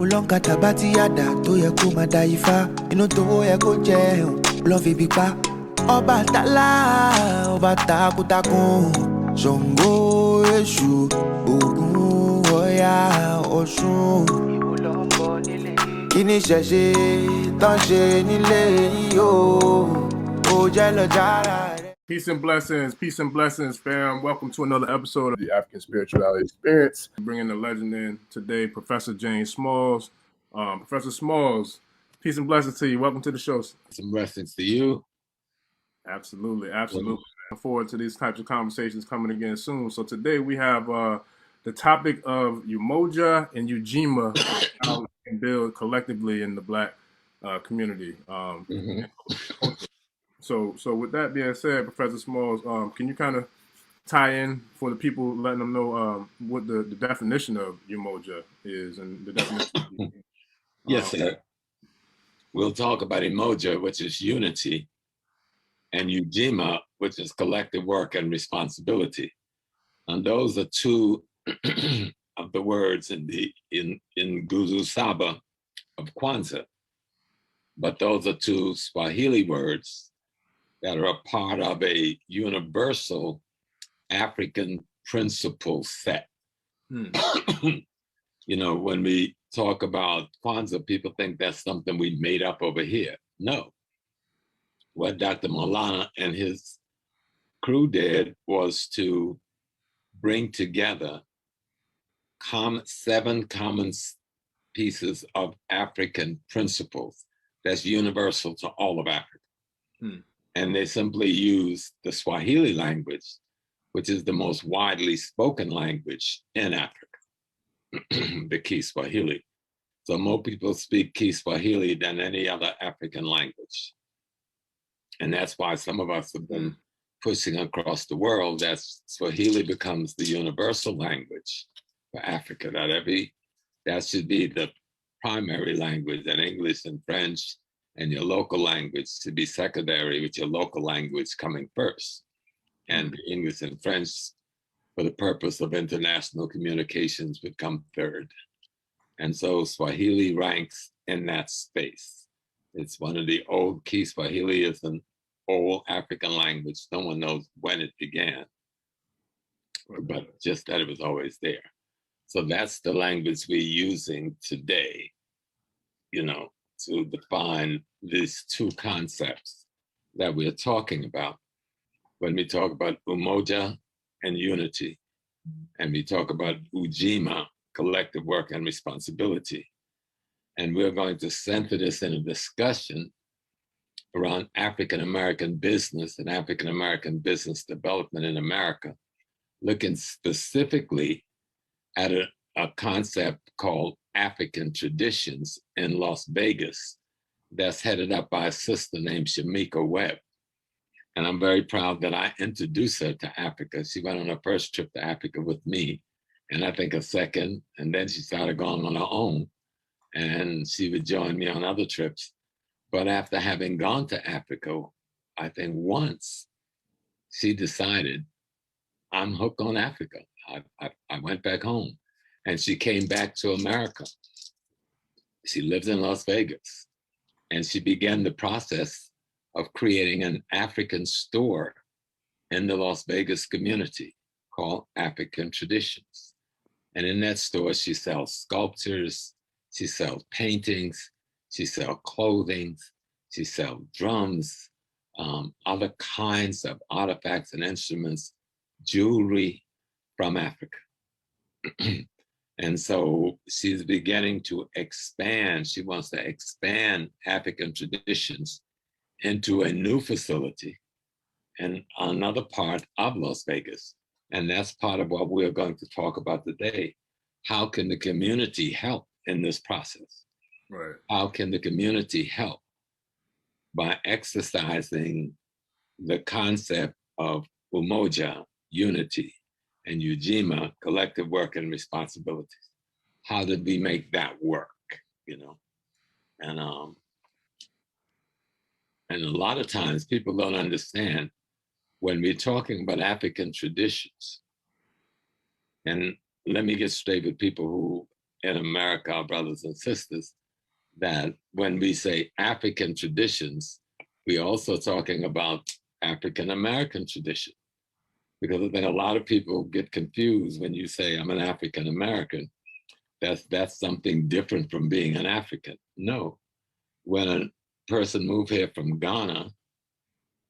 Ulonkata bati yada tó yẹ kó máa da ifá. Inú tó yẹ kó jẹun, lọ fi bí pa. Ọba tálá, ọba takuntakun. Ṣàngó, Èṣù, Ògún, Ọya, Ọ̀ṣun. Ìwọ ló ń bọ̀ nílé. Kí ni ṣẹ̀ṣe tán ṣe nílé yìí o? Ó jẹ́ lọ jára rẹ̀. Peace and blessings, fam. Welcome to another episode of the African Spirituality Experience. Bringing the legend in today, Professor James Smalls. Professor Smalls, peace and blessings to you. Welcome to the show. Some blessings to you. Absolutely. Looking forward to these types of conversations coming again soon. So today we have the topic of Umoja and Ujima, how we can build collectively in the Black community. So with that being said, Professor Smalls, can you kind of tie in for the people, letting them know what the definition of Umoja is and the definition? Yes, sir. We'll talk about Umoja, which is unity, and Ujima, which is collective work and responsibility. And those are two of the words in Guzu Saba of Kwanzaa. But those are two Swahili words that are a part of a universal African principle set. You know, when we talk about Kwanzaa, people think that's something we made up over here. No. What Dr. Maulana and his crew did was to bring together 7 common pieces of African principles that's universal to all of Africa. And they simply use the Swahili language, which is the most widely spoken language in Africa, the Kiswahili. So more people speak Kiswahili than any other African language. And that's why some of us have been pushing across the world that Swahili becomes the universal language for Africa, that should be the primary language, and English and French and your local language to be secondary, with your local language coming first. And English and French, for the purpose of international communications, would come third. And so Swahili ranks in that space. It's one of the old Kiswahili is an old African language. No one knows when it began, but just that it was always there. So that's the language we're using today, you know, to define these two concepts that we're talking about when we talk about Umoja and unity, and we talk about Ujima, collective work and responsibility. And we're going to center this in a discussion around African-American business and African-American business development in America, looking specifically at a concept called African traditions in Las Vegas that's headed up by a sister named Shamika Webb. And I'm very proud that I introduced her to Africa. She went on her first trip to Africa with me, and I think a second, and then she started going on her own, and she would join me on other trips. But after having gone to Africa, I think once, she decided, I'm hooked on Africa. I went back home. And she came back to America. She lives in Las Vegas. And she began the process of creating an African store in the Las Vegas community called African Traditions. And in that store, she sells sculptures, she sells paintings, she sells clothing, she sells drums, other kinds of artifacts and instruments, jewelry from Africa. And so she's beginning to expand. She wants to expand African traditions into a new facility in another part of Las Vegas. And that's part of what we're going to talk about today. How can the community help in this process? Right. How can the community help by exercising the concept of Umoja, unity, and Ujima, collective work and responsibilities? How did we make that work, you know? And a lot of times people don't understand when we're talking about African traditions. And let me get straight with people who in America, our brothers and sisters, that when we say African traditions, we're also talking about African American tradition. Because I think a lot of people get confused when you say, I'm an African American. That's something different from being an African. No. When a person moves here from Ghana,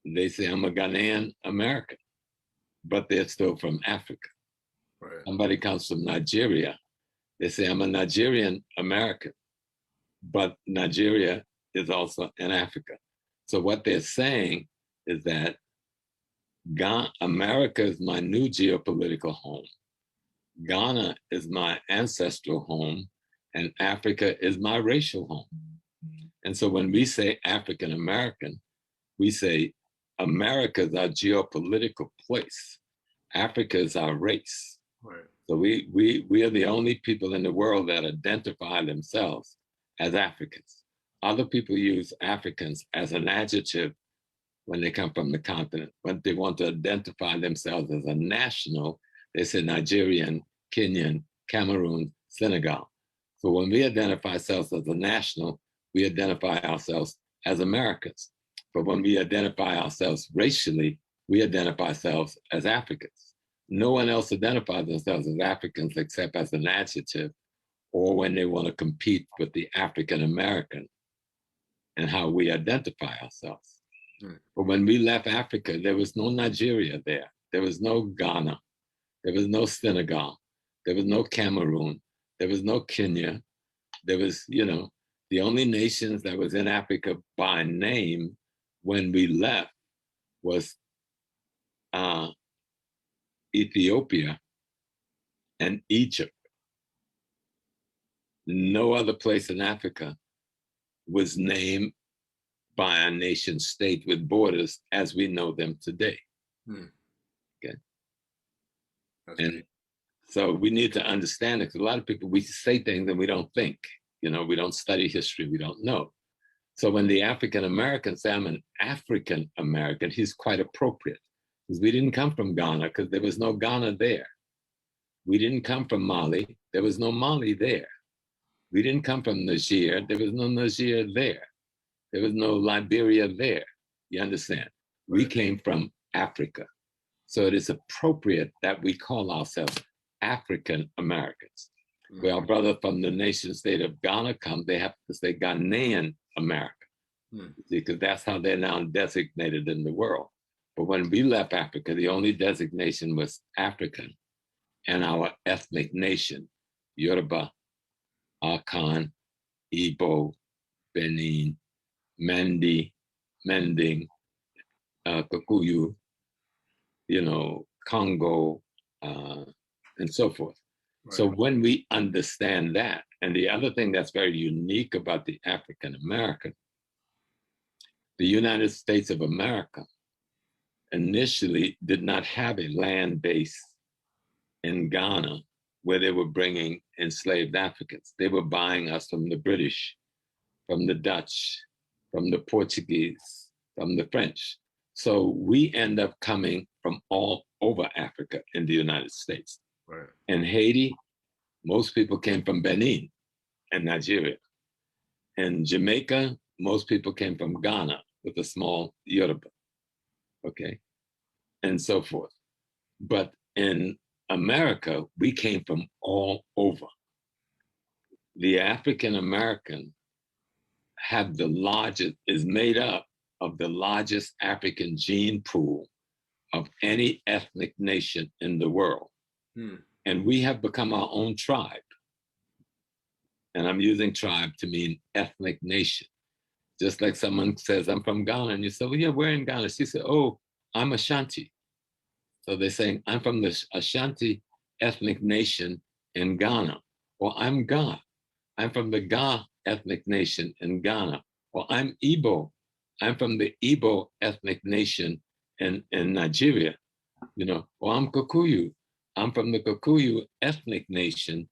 they say, I'm a Ghanaian American, but they're still from Africa. Right. Somebody comes from Nigeria, they say, I'm a Nigerian American, but Nigeria is also in Africa. So what they're saying is that America is my new geopolitical home. Ghana is my ancestral home, and Africa is my racial home. And so when we say African American, we say America is our geopolitical place. Africa is our race. Right. So we are the only people in the world that identify themselves as Africans. Other people use Africans as an adjective when they come from the continent. When they want to identify themselves as a national, they say Nigerian, Kenyan, Cameroon, Senegal. So when we identify ourselves as a national, we identify ourselves as Americans. But when we identify ourselves racially, we identify ourselves as Africans. No one else identifies themselves as Africans except as an adjective, or when they want to compete with the African American and how we identify ourselves. But when we left Africa, there was no Nigeria there. There was no Ghana. There was no Senegal. There was no Cameroon. There was no Kenya. There was, the only nations that was in Africa by name when we left was Ethiopia and Egypt. No other place in Africa was named by a nation state with borders as we know them today. Okay. And so we need to understand it, because a lot of people, we say things and we don't think, we don't study history, we don't know. So when the African Americans say I'm an African American, he's quite appropriate, because we didn't come from Ghana, because there was no Ghana there. We didn't come from Mali, there was no Mali there. We didn't come from Niger, there was no Niger there. There was no Liberia there. You understand? We came from Africa. So it is appropriate that we call ourselves African Americans. Where our brother from the nation state of Ghana come, they have to say Ghanaian America, because that's how they're now designated in the world. But when we left Africa, the only designation was African, and our ethnic nation, Yoruba, Akan, Igbo, Benin, Mandi, Mending, Kikuyu, Congo, and so forth. Right. So when we understand that, and the other thing that's very unique about the African American, the United States of America initially did not have a land base in Ghana where they were bringing enslaved Africans. They were buying us from the British, from the Dutch, from the Portuguese, from the French. So we end up coming from all over Africa in the United States. Right. In Haiti, most people came from Benin and Nigeria. In Jamaica, most people came from Ghana with a small Yoruba, okay, and so forth. But in America, we came from all over. The African American is made up of the largest African gene pool of any ethnic nation in the world. And we have become our own tribe. And I'm using tribe to mean ethnic nation. Just like someone says, I'm from Ghana, and you say, well, yeah, we're in Ghana. She said, oh, I'm Ashanti. So they're saying, I'm from the Ashanti ethnic nation in Ghana. Or I'm Ga. I'm from the Ga ethnic nation in Ghana. Or I'm Igbo. I'm from the Igbo ethnic nation in Nigeria. Or I'm Kikuyu. I'm from the Kikuyu ethnic nation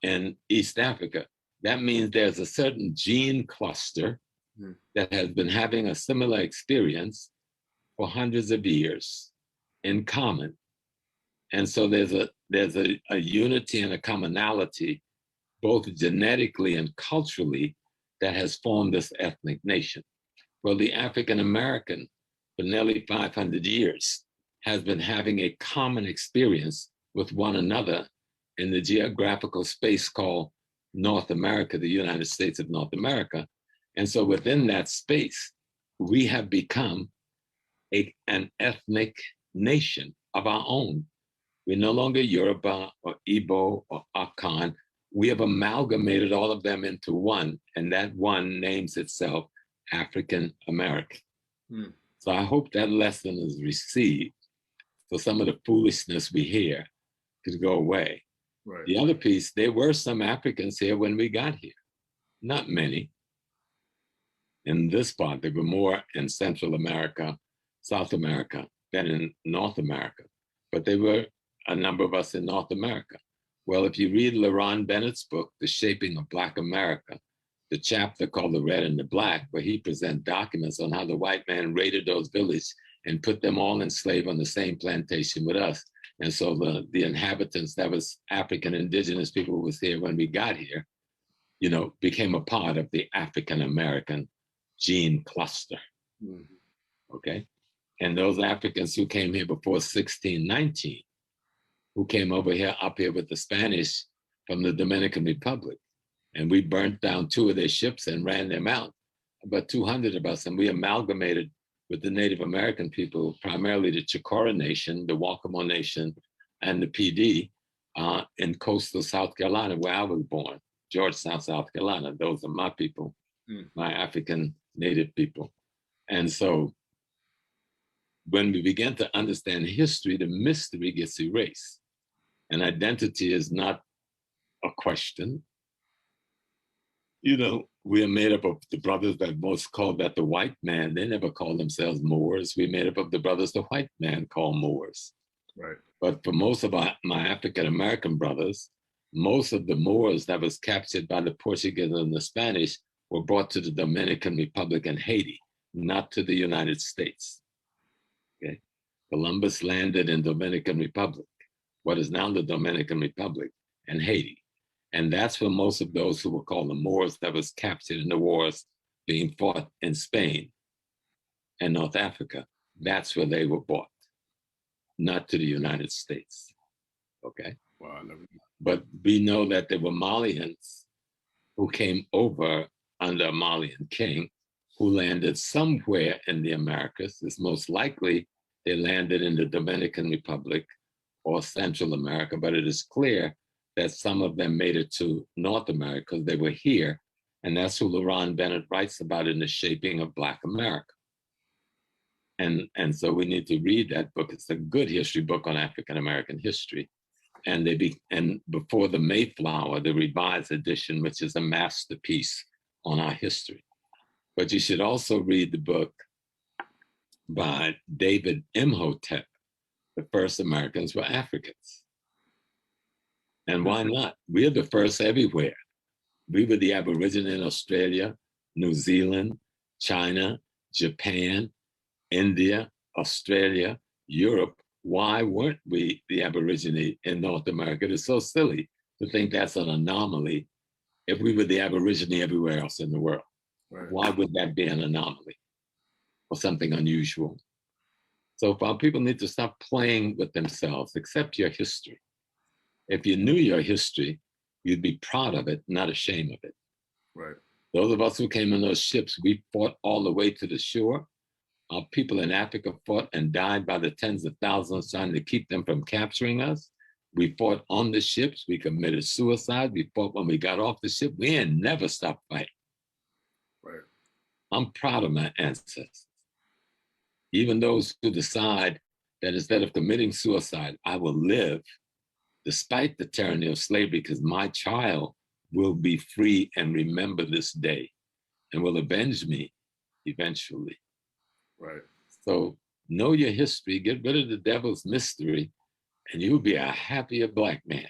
in East Africa. That means there's a certain gene cluster that has been having a similar experience for hundreds of years in common. And so there's a unity and a commonality both genetically and culturally, that has formed this ethnic nation. Well, the African American, for nearly 500 years, has been having a common experience with one another in the geographical space called North America, the United States of North America. And so within that space, we have become an ethnic nation of our own. We're no longer Yoruba or Igbo or Akan. We have amalgamated all of them into one, and that one names itself African American. So I hope that lesson is received, so some of the foolishness we hear could go away. Right. The other piece, there were some Africans here when we got here. Not many. In this part, there were more in Central America, South America than in North America. But there were a number of us in North America. Well, if you read LaRon Bennett's book, The Shaping of Black America, the chapter called The Red and the Black, where he presents documents on how the white man raided those villages and put them all enslaved on the same plantation with us. And so the inhabitants, that was African indigenous people who was here when we got here, you know, became a part of the African American gene cluster. Okay. And those Africans who came here before 1619, who came over here, up here with the Spanish from the Dominican Republic. And we burnt down 2 of their ships and ran them out, about 200 of us. And we amalgamated with the Native American people, primarily the Chicora Nation, the Wakamo Nation, and the PD in coastal South Carolina, where I was born, Georgetown, South Carolina. Those are my people, my African Native people. And so when we begin to understand history, the mystery gets erased. And identity is not a question. You know, we are made up of the brothers that most call that the white man. They never call themselves Moors. We're made up of the brothers the white man call Moors. Right. But for most of my African-American brothers, most of the Moors that was captured by the Portuguese and the Spanish were brought to the Dominican Republic and Haiti, not to the United States. Okay. Columbus landed in Dominican Republic, what is now the Dominican Republic, and Haiti. And that's where most of those who were called the Moors that was captured in the wars being fought in Spain and North Africa, that's where they were brought, not to the United States. Okay. Wow, but we know that there were Malians who came over under a Malian king who landed somewhere in the Americas. It's most likely they landed in the Dominican Republic or Central America, but it is clear that some of them made it to North America because they were here. And that's who LaRon Bennett writes about in The Shaping of Black America. And so we need to read that book. It's a good history book on African-American history. And before the Mayflower, the revised edition, which is a masterpiece on our history. But you should also read the book by David Imhotep, The First Americans Were Africans. And why not? We're the first everywhere. We were the Aborigine in Australia, New Zealand, China, Japan, India, Australia, Europe. Why weren't we the Aborigine in North America? It's so silly to think that's an anomaly if we were the Aborigine everywhere else in the world. Right. Why would that be an anomaly or something unusual? So people need to stop playing with themselves, accept your history. If you knew your history, you'd be proud of it, not ashamed of it. Right. Those of us who came in those ships, we fought all the way to the shore. Our people in Africa fought and died by the tens of thousands trying to keep them from capturing us. We fought on the ships. We committed suicide. We fought when we got off the ship. We ain't never stopped fighting. Right. I'm proud of my ancestors. Even those who decide that instead of committing suicide, I will live despite the tyranny of slavery, because my child will be free and remember this day and will avenge me eventually. Right. So know your history, get rid of the devil's mystery, and you'll be a happier Black man.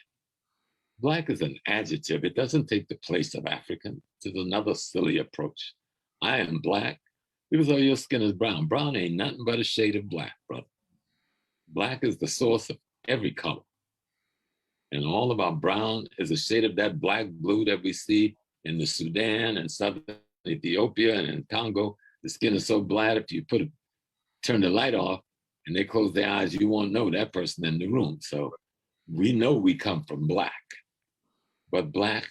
Black is an adjective. It doesn't take the place of African. It's another silly approach. I am Black. People say, oh, your skin is brown. Brown ain't nothing but a shade of black, brother. Black is the source of every color. And all of our brown is a shade of that black blue that we see in the Sudan and southern Ethiopia and in Congo. The skin is so black, if you turn the light off and they close their eyes, you won't know that person in the room. So we know we come from black, but black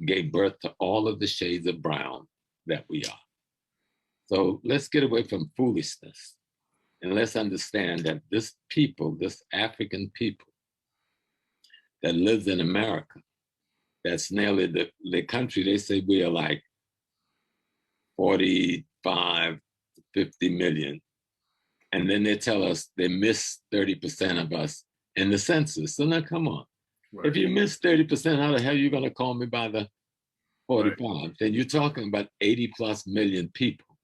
gave birth to all of the shades of brown that we are. So let's get away from foolishness and let's understand that this people, this African people that lives in America, that's nearly the country, they say we are like 45 to 50 million. And then they tell us they missed 30% of us in the census. So now come on. Right. If you miss 30%, how the hell are you going to call me by the 45? Right. Then you're talking about 80 plus million people,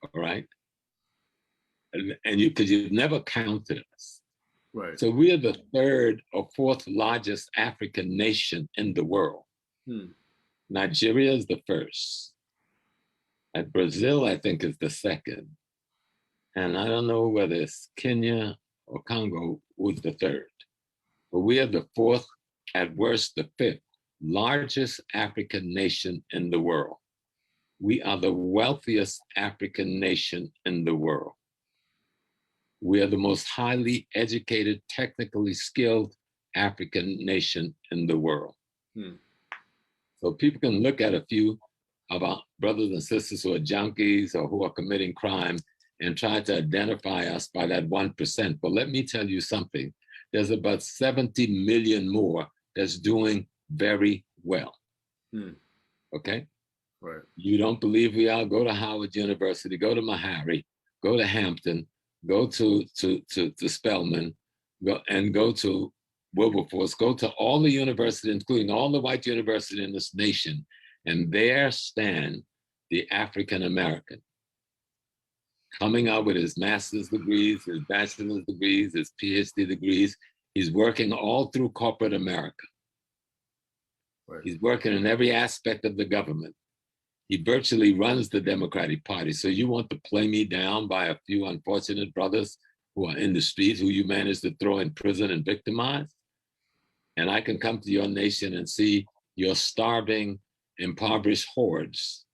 all right? And because you've never counted us. Right. So we are the third or fourth largest African nation in the world. Nigeria is the first. And Brazil, I think, is the second. And I don't know whether it's Kenya or Congo was the third. But we are the fourth, at worst, the fifth largest African nation in the world. We are the wealthiest African nation in the world. We are the most highly educated, technically skilled African nation in the world. So people can look at a few of our brothers and sisters who are junkies or who are committing crime and try to identify us by that 1%. But let me tell you something. There's about 70 million more that's doing very well. Okay? Right. You don't believe we are? Go to Howard University, go to Meharry, go to Hampton, go to Spelman, go to Wilberforce, go to all the universities, including all the white universities in this nation, and there stand the African American, coming out with his master's degrees, his bachelor's degrees, his PhD degrees. He's working all through corporate America. Right. He's working in every aspect of the government. He virtually runs the Democratic Party. So you want to play me down by a few unfortunate brothers who are in the streets, who you managed to throw in prison and victimize? And I can come to your nation and see your starving, impoverished hordes,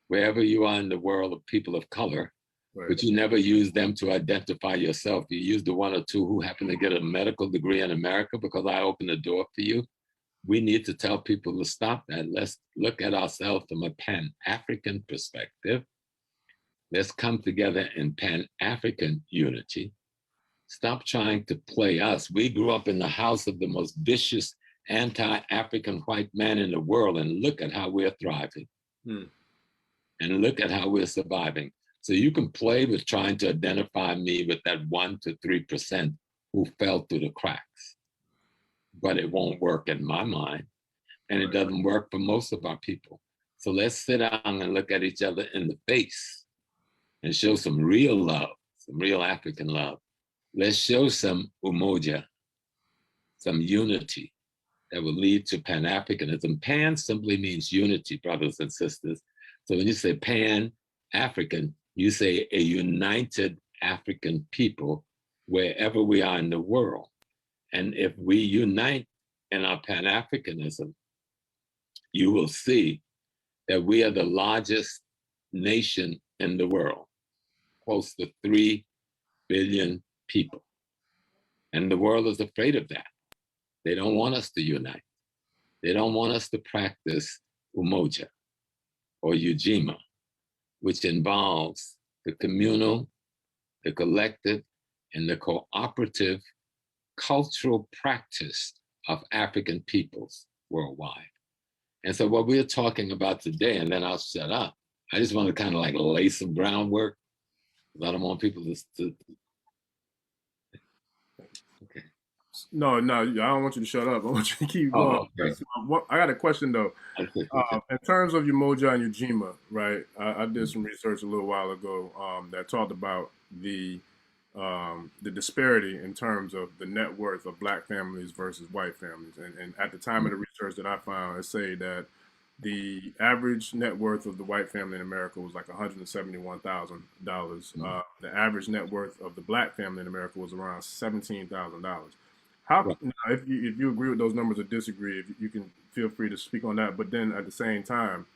wherever you are in the world of people of color, right. But you never use them to identify yourself. You use the one or two who happen to get a medical degree in America because I opened the door for you. We need to tell people to stop that. Let's look at ourselves from a Pan-African perspective. Let's come together in Pan-African unity. Stop trying to play us. We grew up in the house of the most vicious anti-African white man in the world, and look at how we're thriving. And look at how we're surviving. So you can play with trying to identify me with that 1 to 3% who fell through the cracks. But it won't work in my mind. And it doesn't work for most of our people. So let's sit down and look at each other in the face and show some real love, some real African love. Let's show some umoja, some unity that will lead to Pan-Africanism. Pan simply means unity, brothers and sisters. So when you say Pan-African, you say a united African people wherever we are in the world. And if we unite in our Pan-Africanism, you will see that we are the largest nation in the world, close to 3 billion people. And the world is afraid of that. They don't want us to unite. They don't want us to practice Umoja or Ujima, which involves the communal, the collective, and the cooperative cultural practice of African peoples worldwide. And so what we're talking about today, and then I'll shut up, I just want to kind of like lay some groundwork, because I don't want people to okay. No, I don't want you to shut up. I want you to keep going. Okay. I got a question though. In terms of Umoja and Ujima, right? I did some research a little while ago that talked about the disparity in terms of the net worth of Black families versus white families. And at the time of the research that I found, it say that the average net worth of the white family in America was like $171,000. The average net worth of the Black family in America was around $17,000. How Right. now, if you agree with those numbers or disagree, if you can feel free to speak on that. But then at the same time,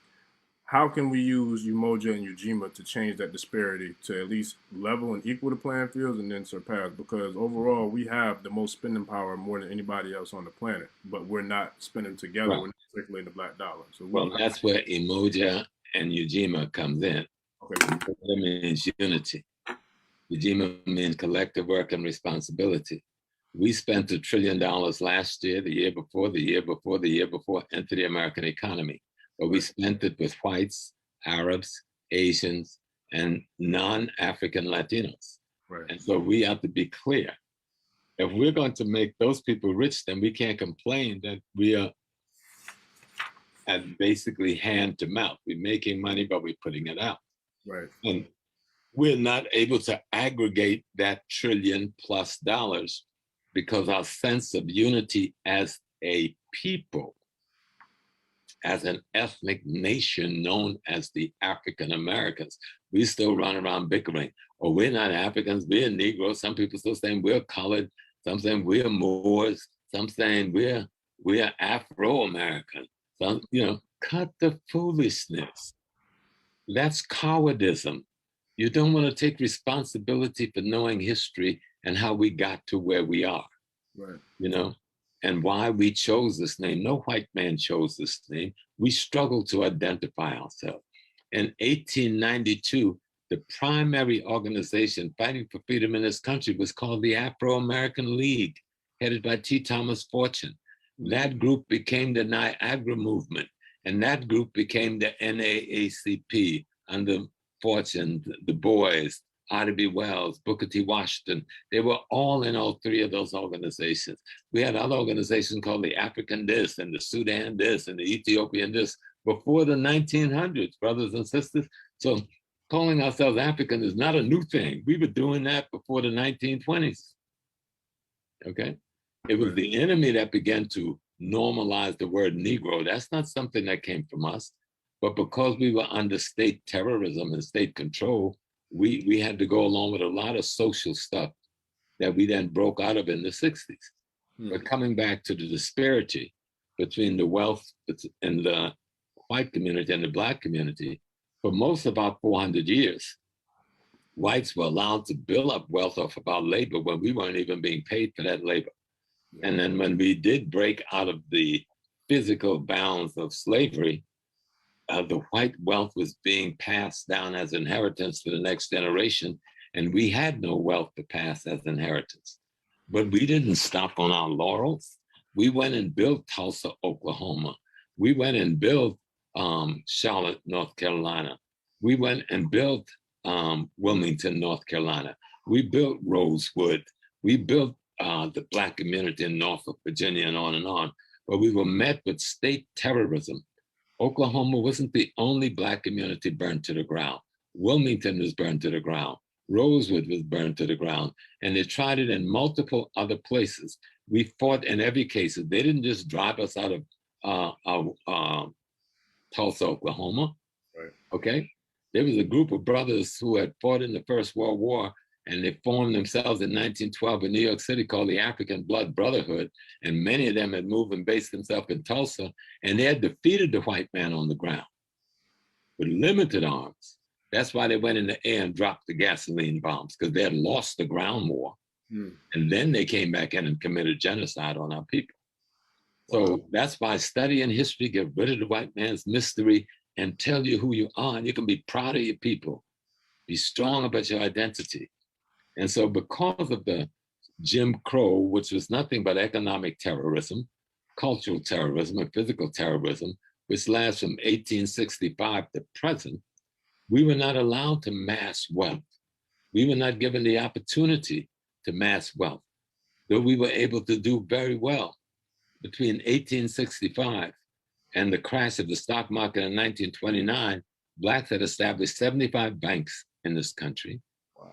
how can we use Umoja and Ujima to change that disparity to at least level and equal the playing fields and then surpass? Because overall, we have the most spending power more than anybody else on the planet, but we're not spending together. Right. We're not circulating the black dollar. So Well, that's where Umoja and Ujima comes in. okay. That means unity. Ujima means collective work and responsibility. We spent $1 trillion last year, the year before, the year before, the year before into the American economy. But we spent it with whites, Arabs, Asians, and non-African Latinos. Right. And so we have to be clear. If we're going to make those people rich, then we can't complain that we are at basically hand to mouth. We're making money, but we're putting it out. Right. And we're not able to aggregate that $1 trillion+ because our sense of unity as a people, as an ethnic nation known as the African Americans, we still run around bickering. Oh, we're not Africans, we're Negroes. Some people still saying we're colored. Some saying we're Moors. Some saying we're Afro-American. Some, cut the foolishness. That's cowardism. You don't want to take responsibility for knowing history and how we got to where we are. Right. And why we chose this name. No white man chose this name. We struggled to identify ourselves. In 1892, the primary organization fighting for freedom in this country was called the Afro-American League, headed by T. Thomas Fortune. That group became the Niagara Movement, and that group became the NAACP under Fortune, Du Bois, Ida B. Wells, Booker T. Washington. They were all in all three of those organizations. We had other organizations called the African this and the Sudan this and the Ethiopian this before the 1900s, brothers and sisters. So calling ourselves African is not a new thing. We were doing that before the 1920s, okay? It was the enemy that began to normalize the word Negro. That's not something that came from us. But because we were under state terrorism and state control, we had to go along with a lot of social stuff that we then broke out of in the 60s. But coming back to the disparity between the wealth in the white community and the black community, for most of about 400 years, whites were allowed to build up wealth off of our labor when we weren't even being paid for that labor. And then when we did break out of the physical bounds of slavery, the white wealth was being passed down as inheritance to the next generation, and we had no wealth to pass as inheritance. But we didn't stop on our laurels. We went and built Tulsa, Oklahoma. We went and built Charlotte, North Carolina. We went and built Wilmington, North Carolina. We built Rosewood. We built the Black community in Norfolk, Virginia, and on. But we were met with state terrorism. Oklahoma wasn't the only Black community burned to the ground. Wilmington was burned to the ground. Rosewood was burned to the ground. And they tried it in multiple other places. We fought in every case. They didn't just drive us out of Tulsa, Oklahoma. Right. Okay? There was a group of brothers who had fought in the First World War, and they formed themselves in 1912 in New York City called the African Blood Brotherhood. And many of them had moved and based themselves in Tulsa, and they had defeated the white man on the ground with limited arms. That's why they went in the air and dropped the gasoline bombs, because they had lost the ground war. And then they came back in and committed genocide on our people. So that's why studying history, get rid of the white man's mystery and tell you who you are. And you can be proud of your people. Be strong about your identity. And so because of the Jim Crow, which was nothing but economic terrorism, cultural terrorism, and physical terrorism, which lasts from 1865 to present, we were not allowed to mass wealth. We were not given the opportunity to mass wealth, though we were able to do very well. Between 1865 and the crash of the stock market in 1929, Blacks had established 75 banks in this country. Wow.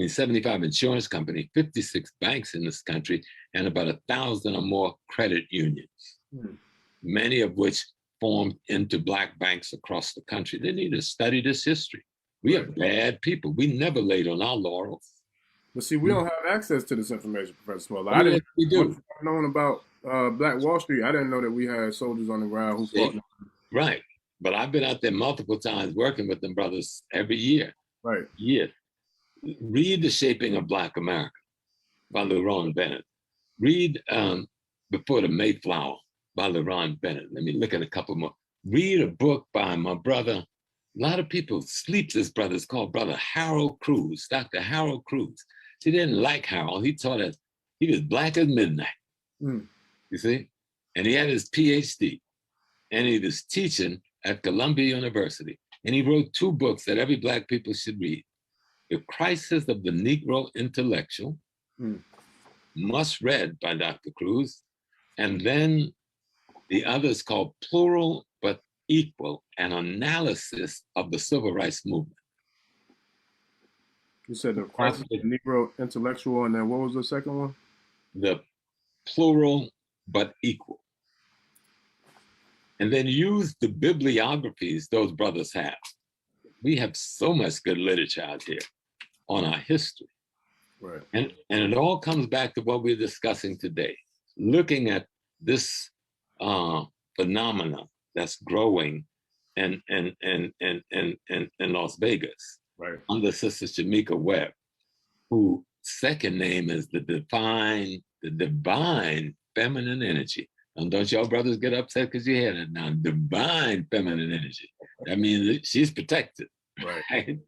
75 insurance companies, 56 banks in this country, and about 1,000 or more credit unions, many of which formed into Black banks across the country. They need to study this history. We are bad people. We never laid on our laurels. But see, we don't have access to this information, Professor Small. I Yes, didn't we much do. known about Black Wall Street. I didn't know that we had soldiers on the ground who fought. See? Right. But I've been out there multiple times working with them brothers every year. Right. Year. Read The Shaping of Black America by LeRon Bennett. Read Before the Mayflower by LeRon Bennett. Let me look at a couple more. Read a book by my brother. A lot of people sleep this brother. It's called Brother Harold Cruz, Dr. Harold Cruz. He didn't like Harold. He taught us, he was black as midnight, you see? And he had his PhD, and he was teaching at Columbia University. And he wrote 2 books that every black people should read. The Crisis of the Negro Intellectual, must read by Dr. Cruz, and then the other is called Plural but Equal, an analysis of the civil rights movement. You said the crisis of the Negro intellectual, and then what was the second one? The Plural but Equal. And then use the bibliographies those brothers have. We have so much good literature out here on our history. Right. And it all comes back to what we're discussing today, looking at this phenomena that's growing in Las Vegas, right, under Sister Shamika Webb, whose second name is the divine feminine energy. And don't y'all brothers get upset because you hear that now, divine feminine energy. That means she's protected, right?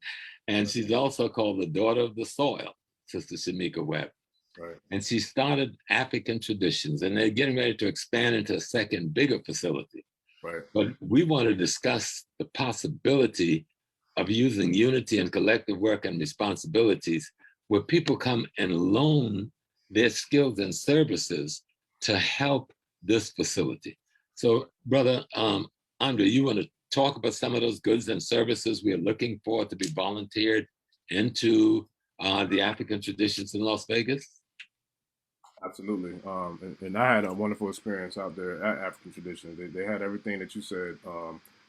And she's also called the daughter of the soil, Sister Shamika Webb. Right. And she started African Traditions, and they're getting ready to expand into a second, bigger facility. Right. But we want to discuss the possibility of using unity and collective work and responsibilities where people come and loan their skills and services to help this facility. So, Brother Andre, you want to talk about some of those goods and services we are looking for to be volunteered into the African Traditions in Las Vegas? Absolutely. And I had a wonderful experience out there at African Traditions. They had everything that you said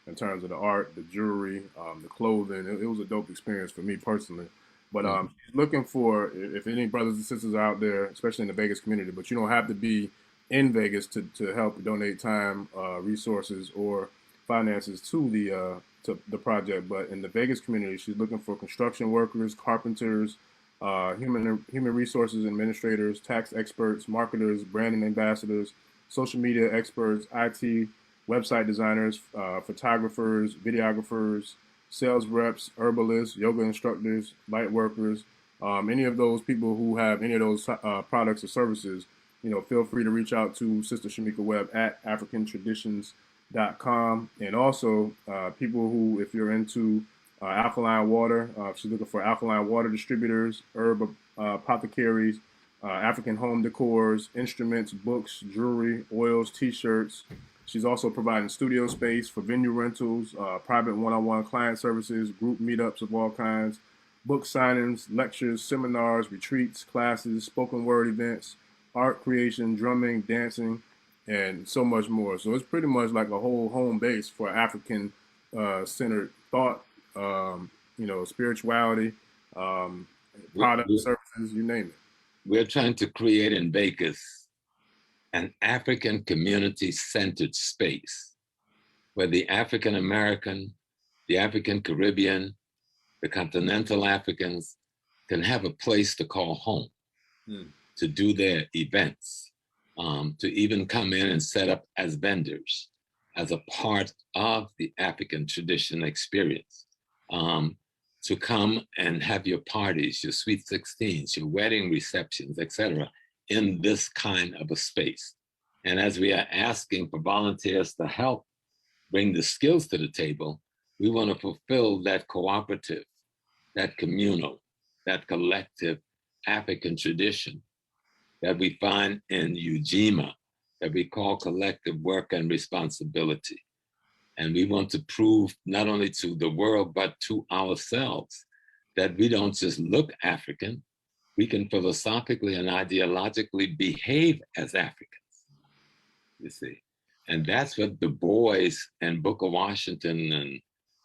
in terms of the art, the jewelry, the clothing. It was a dope experience for me personally. But looking for, if any brothers and sisters are out there, especially in the Vegas community, but you don't have to be in Vegas to help donate time, resources, or finances to the project. But in the Vegas community, she's looking for construction workers, carpenters, human resources administrators, tax experts, marketers, branding ambassadors, social media experts, IT, website designers, photographers, videographers, sales reps, herbalists, yoga instructors, light workers, any of those people who have any of those products or services, feel free to reach out to Sister Shamika Webb at africantraditions.com. And also people who, if you're into alkaline water, she's looking for alkaline water distributors, herb apothecaries, African home decors, instruments, books, jewelry, oils, t-shirts. She's also providing studio space for venue rentals, private one-on-one client services, group meetups of all kinds, book signings, lectures, seminars, retreats, classes, spoken word events, art creation, drumming, dancing, and so much more. So it's pretty much like a whole home base for African centered thought, spirituality, product, services, you name it. We're trying to create in Vegas an African community-centered space where the African American, the African Caribbean, the continental Africans can have a place to call home, to do their events, to even come in and set up as vendors, as a part of the African tradition experience, to come and have your parties, your sweet 16s, your wedding receptions, etc., in this kind of a space. And as we are asking for volunteers to help bring the skills to the table, we want to fulfill that cooperative, that communal, that collective African tradition that we find in Ujima, that we call collective work and responsibility. And we want to prove not only to the world, but to ourselves that we don't just look African, we can philosophically and ideologically behave as Africans, you see. And that's what Du Bois and Booker Washington and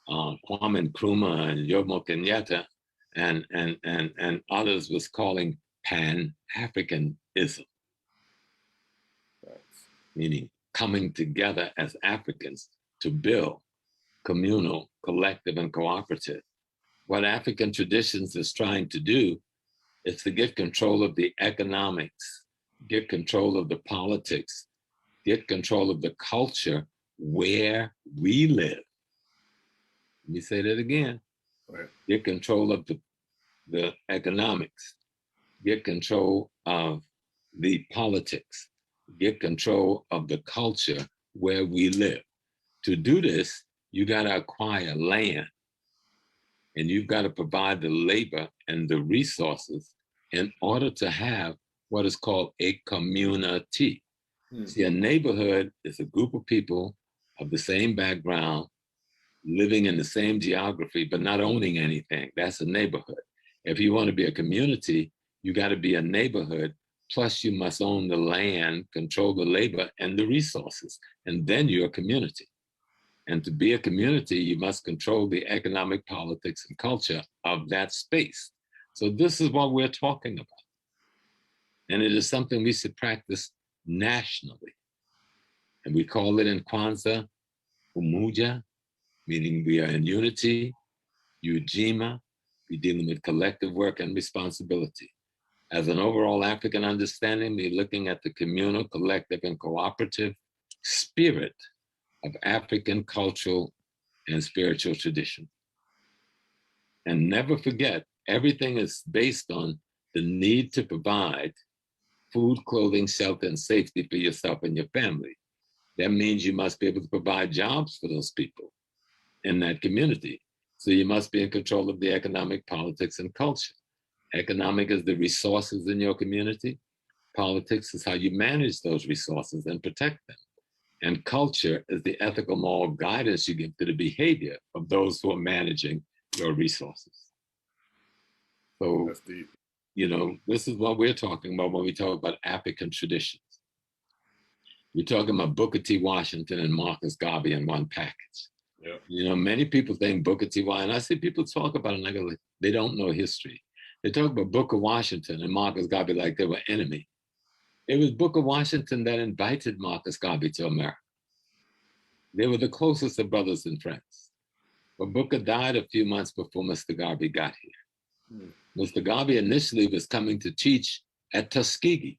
Kwame Nkrumah and Jomo Kenyatta and others was calling Pan-Africanism, meaning coming together as Africans to build communal, collective, and cooperative. What African traditions is trying to do is to get control of the economics, get control of the politics, get control of the culture where we live. Let me say that again. Right. Get control of the economics, get control of the politics, get control of the culture where we live. To do this, you got to acquire land, and you've got to provide the labor and the resources in order to have what is called a community. See, a neighborhood is a group of people of the same background, living in the same geography, but not owning anything. That's a neighborhood. If you want to be a community, you got to be a neighborhood, plus you must own the land, control the labor and the resources, and then you're a community. And to be a community, you must control the economic, politics, and culture of that space. So this is what we're talking about. And it is something we should practice nationally. And we call it in Kwanzaa, Umoja, meaning we are in unity. Ujima, we're dealing with collective work and responsibility. As an overall African understanding, we're looking at the communal, collective, and cooperative spirit of African cultural and spiritual tradition. And never forget, everything is based on the need to provide food, clothing, shelter, and safety for yourself and your family. That means you must be able to provide jobs for those people in that community. So you must be in control of the economic, politics, and culture. Economic is the resources in your community. Politics is how you manage those resources and protect them. And culture is the ethical, moral guidance you give to the behavior of those who are managing your resources. So, that's deep. You know, this is what we're talking about when we talk about African traditions. We're talking about Booker T. Washington and Marcus Garvey in one package. Yep. You know, many people think Booker T. Washington, and I see people talk about it and I go, they don't know history. They talk about Booker Washington and Marcus Garvey like they were enemy. It was Booker Washington that invited Marcus Garvey to America. They were the closest of brothers and friends. But Booker died a few months before Mr. Garvey got here. Mr. Garvey initially was coming to teach at Tuskegee.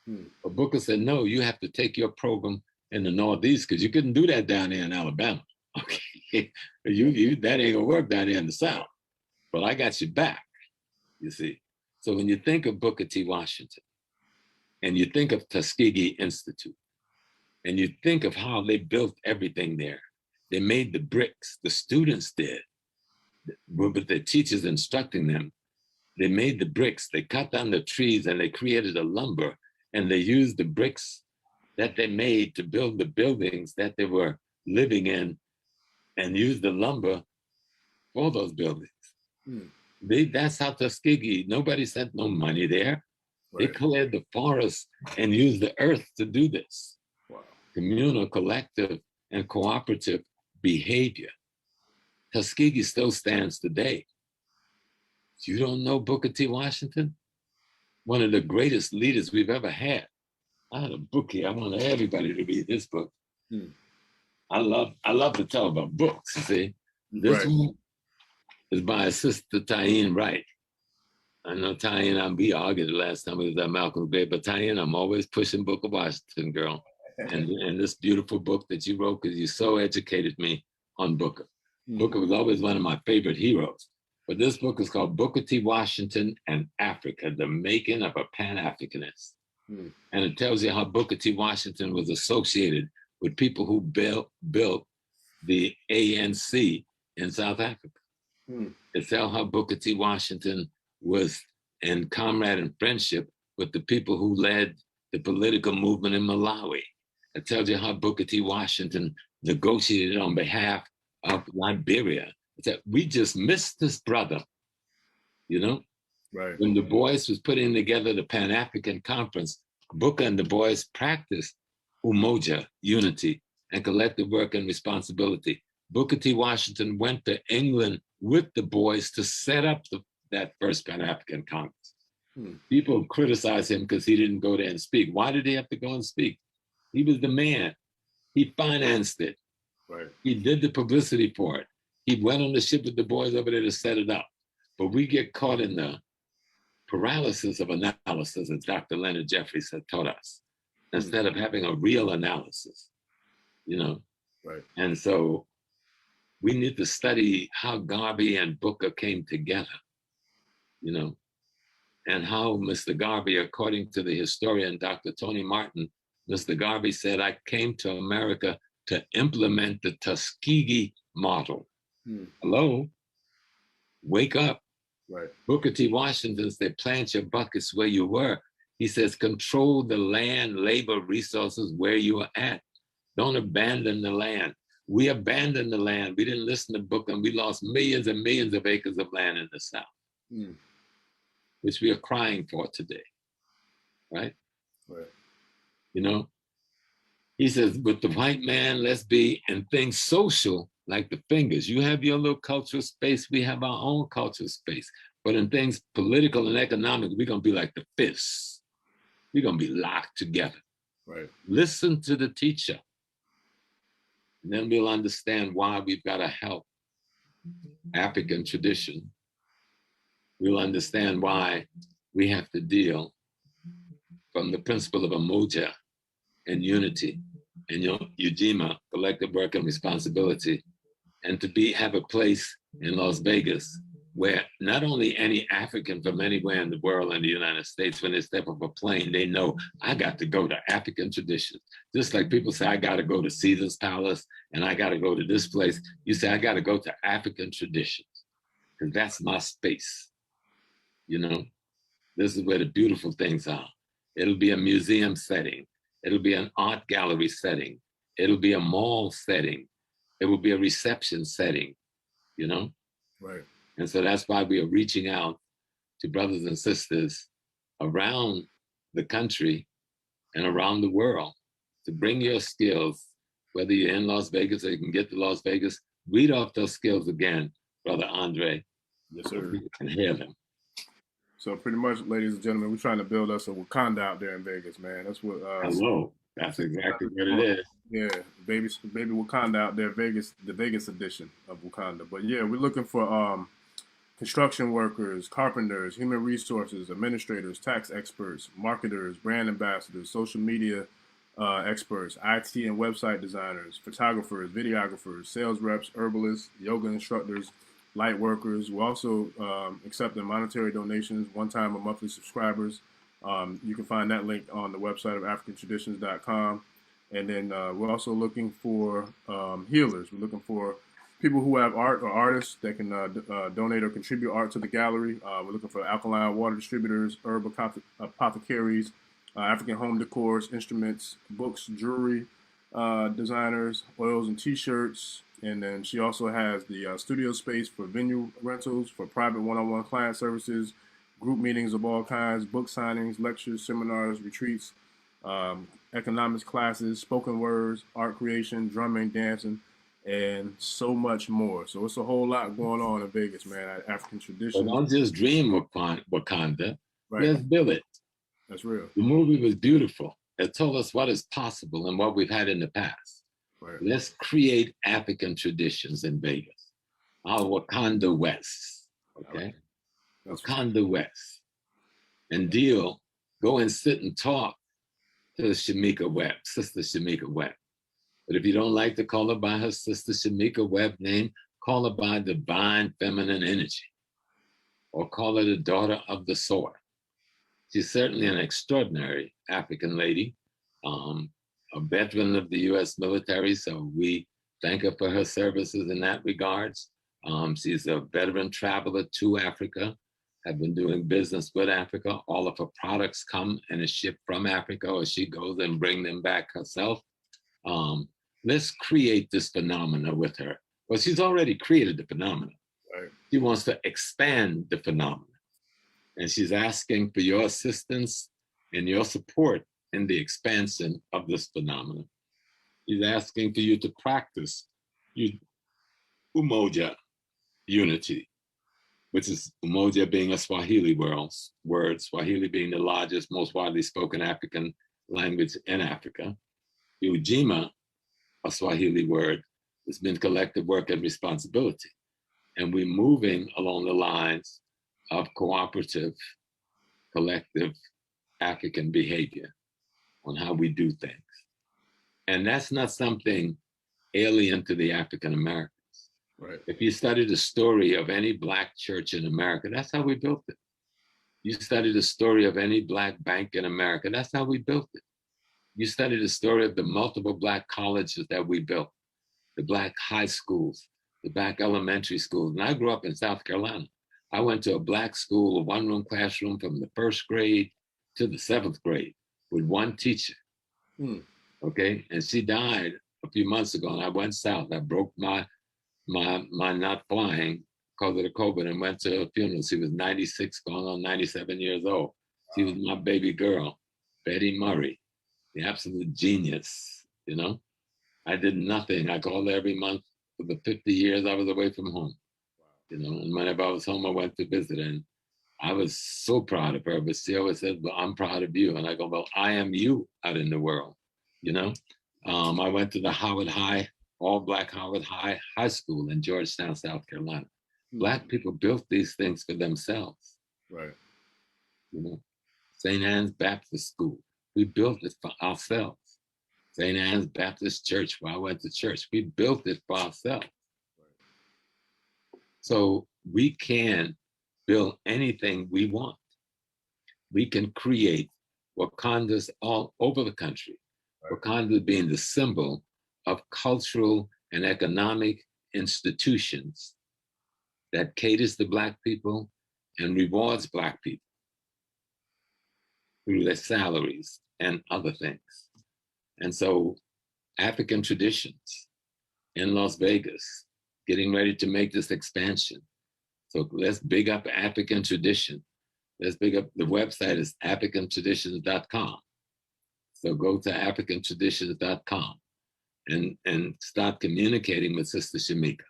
But Booker said, no, you have to take your program in the Northeast because you couldn't do that down there in Alabama. Okay, that ain't gonna work down there in the South. But I got you back, you see. So when you think of Booker T. Washington, and you think of Tuskegee Institute, and you think of how they built everything there, they made the bricks, the students did, with their teachers instructing them. They made the bricks, they cut down the trees, and they created a lumber, and they used the bricks that they made to build the buildings that they were living in, and used the lumber for those buildings. That's how Tuskegee, nobody sent no money there. Right. They cleared the forest and used the earth to do this. Wow. Communal, collective, and cooperative behavior. Tuskegee still stands today. You don't know Booker T. Washington? One of the greatest leaders we've ever had. I had a book here. I want everybody to read this book. I love to tell about books, you see. This one is by a sister, Tyene Wright. I know Tyene, we argued the last time we was at Malcolm's Grave, but Tyene, I'm always pushing Booker Washington, girl. and this beautiful book that you wrote, because you so educated me on Booker. Booker was always one of my favorite heroes. But this book is called Booker T. Washington and Africa, The Making of a Pan-Africanist. And it tells you how Booker T. Washington was associated with people who built the ANC in South Africa. It tells how Booker T. Washington was in comrade and friendship with the people who led the political movement in Malawi. It tells you how Booker T. Washington negotiated on behalf of Liberia. That we just missed this brother, you know? Right. When Du Bois was putting together the Pan-African Conference, Booker and Du Bois practiced Umoja, unity, and collective work and responsibility. Booker T. Washington went to England with Du Bois to set up that first Pan-African Congress. People criticize him because he didn't go there and speak. Why did he have to go and speak? He was the man. He financed it. Right. He did the publicity for it. He went on the ship with the boys over there to set it up. But we get caught in the paralysis of analysis, as Dr. Leonard Jeffries had taught us, instead of having a real analysis, you know? Right. And so we need to study how Garvey and Booker came together, you know, and how Mr. Garvey, according to the historian, Dr. Tony Martin, Mr. Garvey said, I came to America to implement the Tuskegee model. Hello? Wake up. Right. Booker T. Washington said, plant your buckets where you were. He says, control the land, labor, resources where you are at. Don't abandon the land. We abandoned the land. We didn't listen to Booker, and we lost millions and millions of acres of land in the South, which we are crying for today, right? Right. You know, he says, with the white man, let's be in things social, like the fingers. You have your little cultural space, we have our own cultural space. But in things political and economic, we're gonna be like the fists. We're gonna be locked together. Right. Listen to the teacher. And then we'll understand why we've gotta help African tradition. We'll understand why we have to deal from the principle of Umoja and unity and Ujima, collective work and responsibility, and to have a place in Las Vegas where not only any African from anywhere in the world and the United States, when they step off a plane, they know, I got to go to African traditions. Just like people say, I got to go to Caesar's Palace and I got to go to this place. You say, I got to go to African traditions because that's my space. You know, this is where the beautiful things are. It'll be a museum setting. It'll be an art gallery setting. It'll be a mall setting. It will be a reception setting, you know? Right. And so that's why we are reaching out to brothers and sisters around the country and around the world to bring your skills, whether you're in Las Vegas or you can get to Las Vegas, read off those skills again, Brother Andre. Yes, sir. You can hear them. So pretty much, ladies and gentlemen, we're trying to build us a Wakanda out there in Vegas, man. That's what. Hello. That's exactly what it is. Yeah, baby Wakanda out there, Vegas, the Vegas edition of Wakanda. But yeah, we're looking for construction workers, carpenters, human resources, administrators, tax experts, marketers, brand ambassadors, social media experts, IT and website designers, photographers, videographers, sales reps, herbalists, yoga instructors, light workers. We're also accepting monetary donations, one-time or monthly subscribers. You can find that link on the website of africantraditions.com. And then we're also looking for healers. We're looking for people who have art or artists that can donate or contribute art to the gallery. We're looking for alkaline water distributors, herb apothecaries, African home decors, instruments, books, jewelry designers, oils and t-shirts. And then she also has the studio space for venue rentals, for private one-on-one client services, group meetings of all kinds, book signings, lectures, seminars, retreats, economics classes, spoken words, art creation, drumming, dancing, and so much more. So it's a whole lot going on in Vegas, man, at African Traditions. But don't just dream Wakanda. Right. Let's build it. That's real. The movie was beautiful. It told us what is possible and what we've had in the past. Right. Let's create African traditions in Vegas. Our Wakanda West, okay? Wakanda West. And go and sit and talk to Shamika Webb, Sister Shamika Webb. But if you don't like to call her by her Sister Shamika Webb name, call her by divine feminine energy, or call her the daughter of the soil. She's certainly an extraordinary African lady, a veteran of the U.S. military, so we thank her for her services in that regards. She's a veteran traveler to Africa, have been doing business with Africa. All of her products come in a ship from Africa, or she goes and bring them back herself. Let's create this phenomena with her. Well, she's already created the phenomena. Right. She wants to expand the phenomena. And she's asking for your assistance and your support in the expansion of this phenomenon. She's asking for you to practice Umoja, unity, which is Umoja being a Swahili word, Swahili being the largest, most widely spoken African language in Africa. Ujima, a Swahili word, has been collective work and responsibility. And we're moving along the lines of cooperative, collective African behavior on how we do things. And that's not something alien to the African Americans. Right. If you study the story of any Black church in America, that's how we built it. You study the story of any Black bank in America, that's how we built it. You study the story of the multiple Black colleges that we built, the Black high schools, the Black elementary schools. And I grew up in South Carolina. I went to a Black school, a one-room classroom from the 1st grade to the 7th grade with one teacher. Okay, and she died a few months ago, and I went south. I broke my not flying because of the COVID and went to a funeral. She was 96, going on 97 years old. She was my baby girl, Betty Murray, the absolute genius, you know. I did nothing. I called her every month for the 50 years I was away from home, you know, and whenever I was home, I went to visit her. And I was so proud of her, but she always said, well, I'm proud of you. And I go, well, I am you out in the world, you know. I went to the Howard High, all Black Howard High School in Georgetown, South Carolina. Black people built these things for themselves. Right. You know, St. Anne's Baptist School, we built it for ourselves. St. Anne's Baptist Church, where I went to church, we built it for ourselves. Right. So we can build anything we want. We can create Wakandas all over the country. Right. Wakanda being the symbol of cultural and economic institutions that caters to Black people and rewards Black people through their salaries and other things. And so African traditions in Las Vegas, getting ready to make this expansion. So let's big up African tradition. Let's big up, the website is africantraditions.com. So go to africantraditions.com and start communicating with Sister Shamika.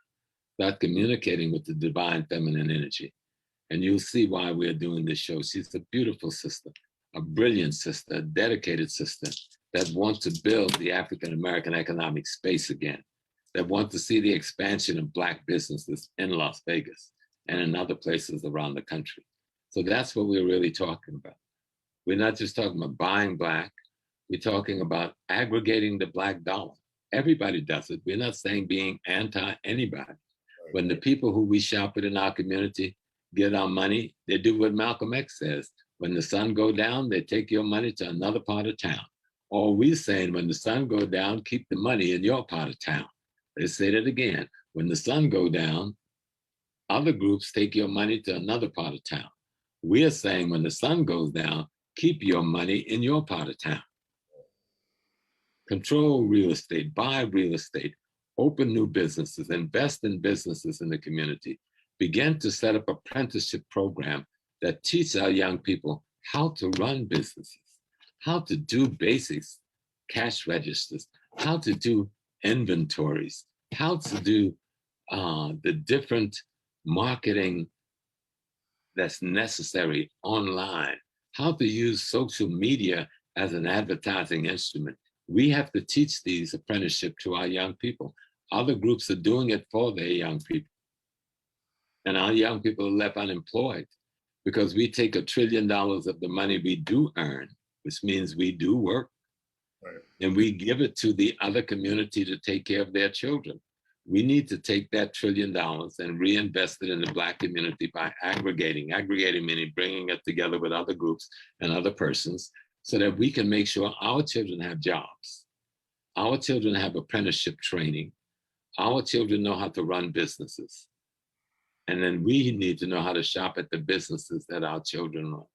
Start communicating with the divine feminine energy. And you'll see why we're doing this show. She's a beautiful sister, a brilliant sister, a dedicated sister that wants to build the African American economic space again, that want to see the expansion of Black businesses in Las Vegas and in other places around the country. So that's what we're really talking about. We're not just talking about buying Black, we're talking about aggregating the Black dollar. Everybody does it. We're not saying being anti-anybody. When the people who we shop with in our community get our money, they do what Malcolm X says. When the sun go down, they take your money to another part of town. Or we're saying when the sun go down, keep the money in your part of town. They say that again. When the sun go down, other groups take your money to another part of town. We're saying when the sun goes down, keep your money in your part of town. Control real estate, buy real estate, open new businesses, invest in businesses in the community, begin to set up apprenticeship program that teach our young people how to run businesses, how to do basics, cash registers, how to do inventories, how to do the different marketing that's necessary online, how to use social media as an advertising instrument. We have to teach these apprenticeship to our young people. Other groups are doing it for their young people. And our young people are left unemployed because we take $1 trillion of the money we do earn, which means we do work, right, and we give it to the other community to take care of their children. We need to take that $1 trillion and reinvest it in the Black community by aggregating meaning bringing it together with other groups and other persons so that we can make sure our children have jobs. Our children have apprenticeship training. Our children know how to run businesses. And then we need to know how to shop at the businesses that our children run.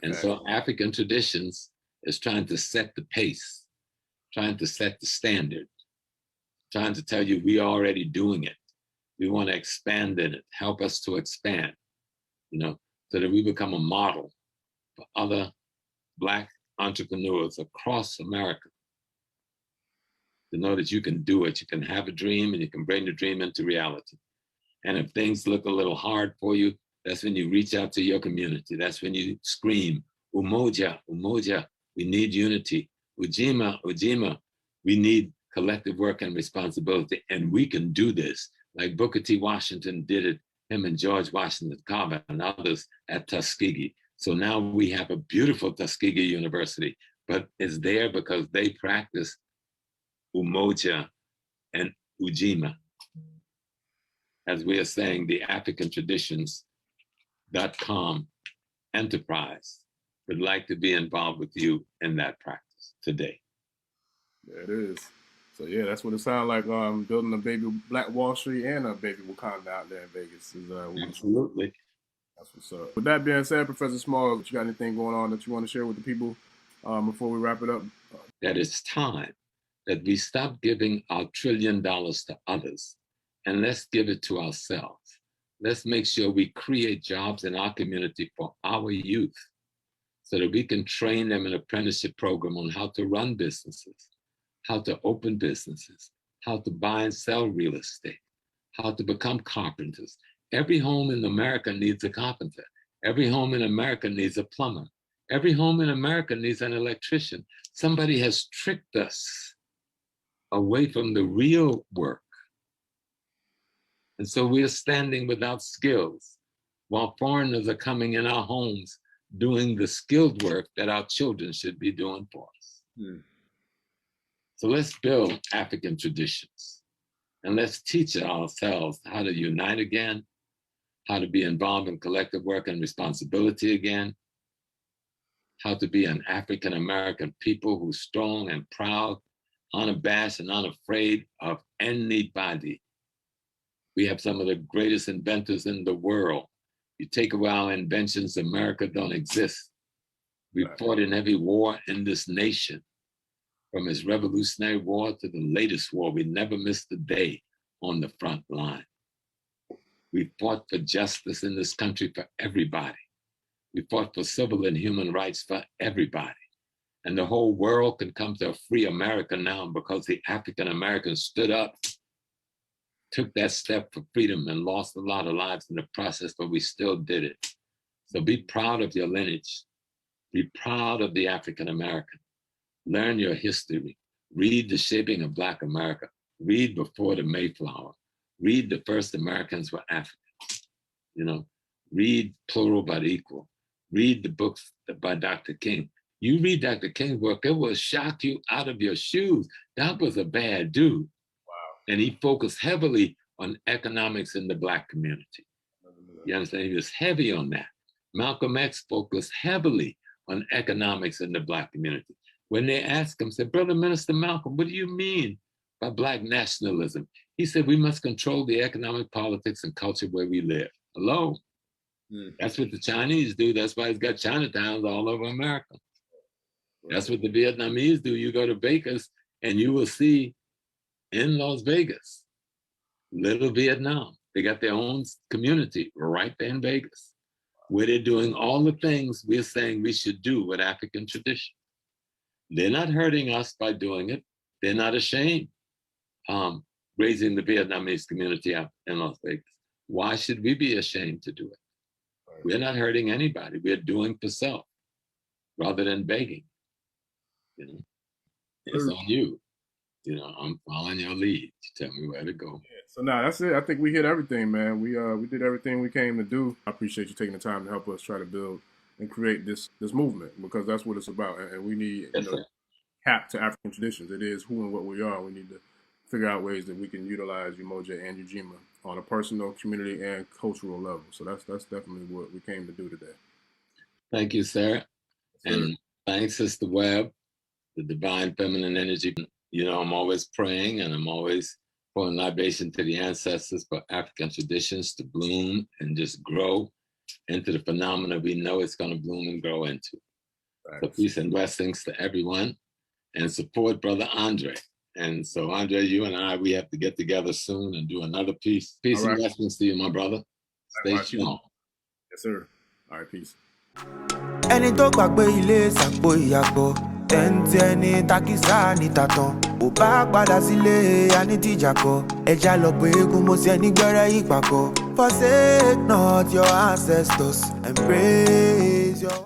And so African traditions is trying to set the pace, trying to set the standard, trying to tell you we are already doing it. We want to expand in it, help us to expand, you know, so that we become a model for other Black entrepreneurs across America to know that you can do it. You can have a dream and you can bring the dream into reality. And if things look a little hard for you, that's when you reach out to your community. That's when you scream, Umoja, Umoja, we need unity. Ujima, Ujima, we need collective work and responsibility. And we can do this. Like Booker T. Washington did it, him and George Washington Carver and others at Tuskegee. So now we have a beautiful Tuskegee University, but it's there because they practice Umoja and Ujima. As we are saying, the African Traditions.com enterprise would like to be involved with you in that practice today. There it is. So yeah, that's what it sounds like. Building a baby Black Wall Street and a baby Wakanda out there in Vegas. Absolutely. That's what's up. With that being said, Professor Smalls, you got anything going on that you want to share with the people before we wrap it up? That it's time that we stop giving our $1 trillion to others and let's give it to ourselves. Let's make sure we create jobs in our community for our youth so that we can train them in an apprenticeship program on how to run businesses, how to open businesses, how to buy and sell real estate, how to become carpenters. Every home in America needs a carpenter. Every home in America needs a plumber. Every home in America needs an electrician. Somebody has tricked us away from the real work. And so we are standing without skills while foreigners are coming in our homes doing the skilled work that our children should be doing for us. So let's build African traditions and let's teach ourselves how to unite again, how to be involved in collective work and responsibility again, how to be an African American people who's strong and proud, unabashed and unafraid of anybody. We have some of the greatest inventors in the world. You take away our inventions, America don't exist. We fought in every war in this nation, from its Revolutionary War to the latest war. We never missed a day on the front line. We fought for justice in this country for everybody. We fought for civil and human rights for everybody. And the whole world can come to a free America now because the African Americans stood up, took that step for freedom and lost a lot of lives in the process, but we still did it. So be proud of your lineage. Be proud of the African American. Learn your history. Read The Shaping of Black America. Read Before the Mayflower. Read The First Americans Were Africans. Read Plural but Equal. Read the books by Dr. King. You read Dr. King's work, it will shock you out of your shoes. That was a bad dude. Wow. And he focused heavily on economics in the Black community. You understand? He was heavy on that. Malcolm X focused heavily on economics in the Black community. When they asked him, said, Brother Minister Malcolm, what do you mean by Black nationalism? He said, we must control the economic politics and culture where we live. Hello? That's what the Chinese do. That's why it's got Chinatowns all over America. That's what the Vietnamese do. You go to Vegas and you will see in Las Vegas, Little Vietnam. They got their own community right there in Vegas, where they're doing all the things we're saying we should do with African tradition. They're not hurting us by doing it. They're not ashamed raising the Vietnamese community up in Las Vegas. Why should we be ashamed to do it? We're not hurting anybody. We're doing for self rather than begging. It's on you. I'm following your lead. You tell me where to go. Yeah, so now that's it. I think we hit everything, man. We did everything we came to do. I appreciate you taking the time to help us try to build and create this movement, because that's what it's about. And we need cap to African traditions. It is who and what we are. We need to figure out ways that we can utilize Umoja and Ujima on a personal, community, and cultural level. So that's definitely what we came to do today. Thank you, sir. And thanks, Sister Webb, the divine feminine energy. I'm always praying and I'm always pouring libation to the ancestors for African traditions to bloom and just grow into the phenomena we know it's going to bloom and grow into. Right. So peace and blessings to everyone, and support Brother Andre. And so, Andre, you and I, we have to get together soon and do another piece. Peace and blessings to you, my brother. Stay strong. Yes, sir. All right, peace. Ẹni tó gbàgbé ilé ṣàpò ìyàgbọ́. tẹ́ntẹ́ ní takisa ní tàtàn ò bá padà sílé anítìjàkọ ẹja lọ pé eégún mo ṣe ní gbẹ́rẹ́ ìpàkọ́ forsake not your ancestors and praise your